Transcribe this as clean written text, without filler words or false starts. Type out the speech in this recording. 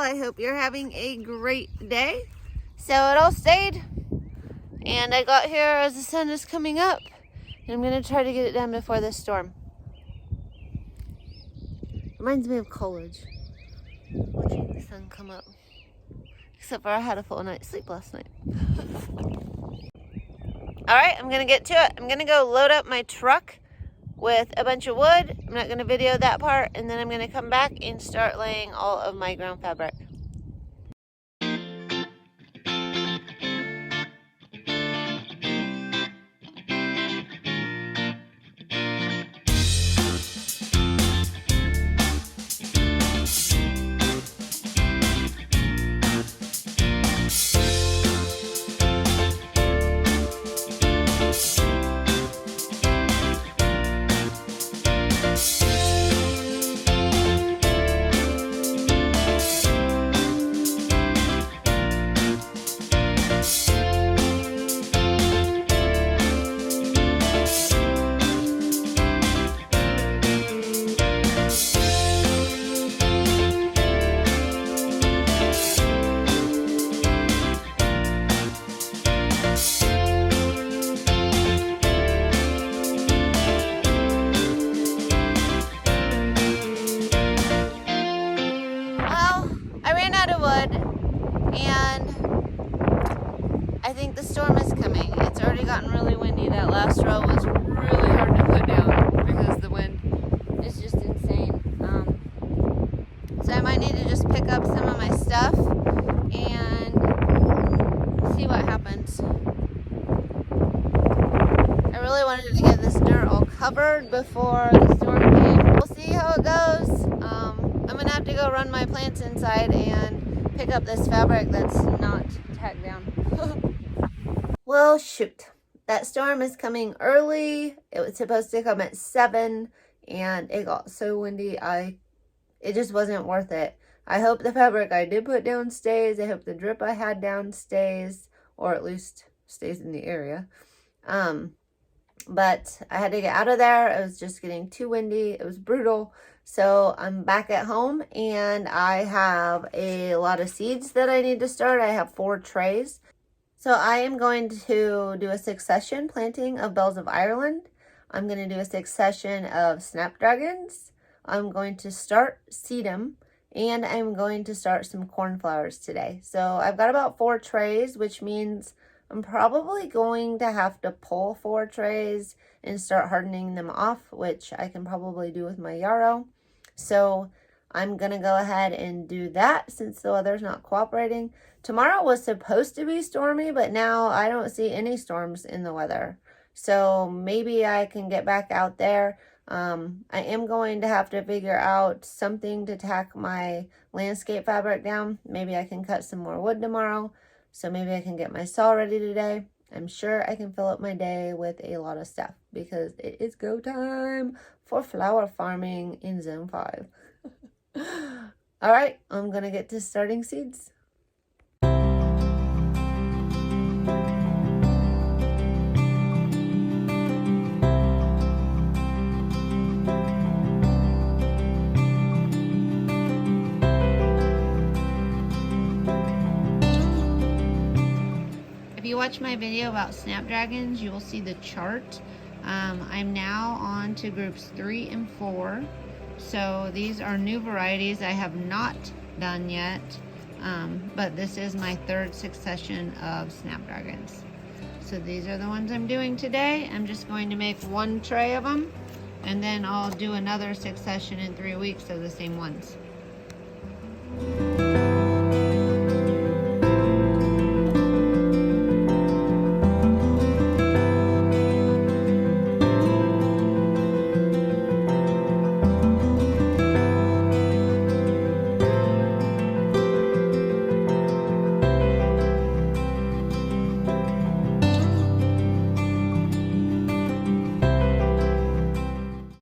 I hope you're having a great day. So it all stayed, and I got here as the sun is coming up, and I'm gonna try to get it done before this storm. Reminds me of college, watching the sun come up. Except for I had a full night's sleep last night. All right, I'm gonna get to it. I'm gonna go load up my truck with a bunch of wood. I'm not gonna video that part, and then I'm gonna come back and start laying all of my ground fabric. And I think the storm is coming. It's already gotten really windy. That last row was really hard to put down because the wind is just insane. So I might need to just pick up some of my stuff and see what happens. I really wanted to get this dirt all covered before the storm came. We'll see how it goes. I'm gonna have to go run my plants inside and pick up this fabric that's not tacked down. Well, shoot. That storm is coming early. It was supposed to come at 7, and it got so windy, it just wasn't worth it. I hope the fabric I did put down stays. I hope the drip I had down stays, or at least stays in the area. But I had to get out of there. It was just getting too windy. It was brutal. So I'm back at home, and I have a lot of seeds that I need to start. I have 4 trays. So I am going to do a succession planting of Bells of Ireland. I'm going to do a succession of Snapdragons. I'm going to start Sedum, and I'm going to start some cornflowers today. So I've got about 4 trays, which means I'm probably going to have to pull 4 trays and start hardening them off, which I can probably do with my yarrow. So I'm going to go ahead and do that since the weather's not cooperating. Tomorrow was supposed to be stormy, but now I don't see any storms in the weather. So maybe I can get back out there. I am going to have to figure out something to tack my landscape fabric down. Maybe I can cut some more wood tomorrow. So maybe I can get my saw ready today. I'm sure I can fill up my day with a lot of stuff because it is go time for flower farming in Zone 5. All right, I'm going to get to starting seeds. If you watch my video about Snapdragons, you will see the chart. I'm now on to groups 3 and 4. So these are new varieties I have not done yet, but this is my 3rd succession of Snapdragons. So these are the ones I'm doing today. I'm just going to make 1 tray of them, and then I'll do another succession in 3 weeks of the same ones.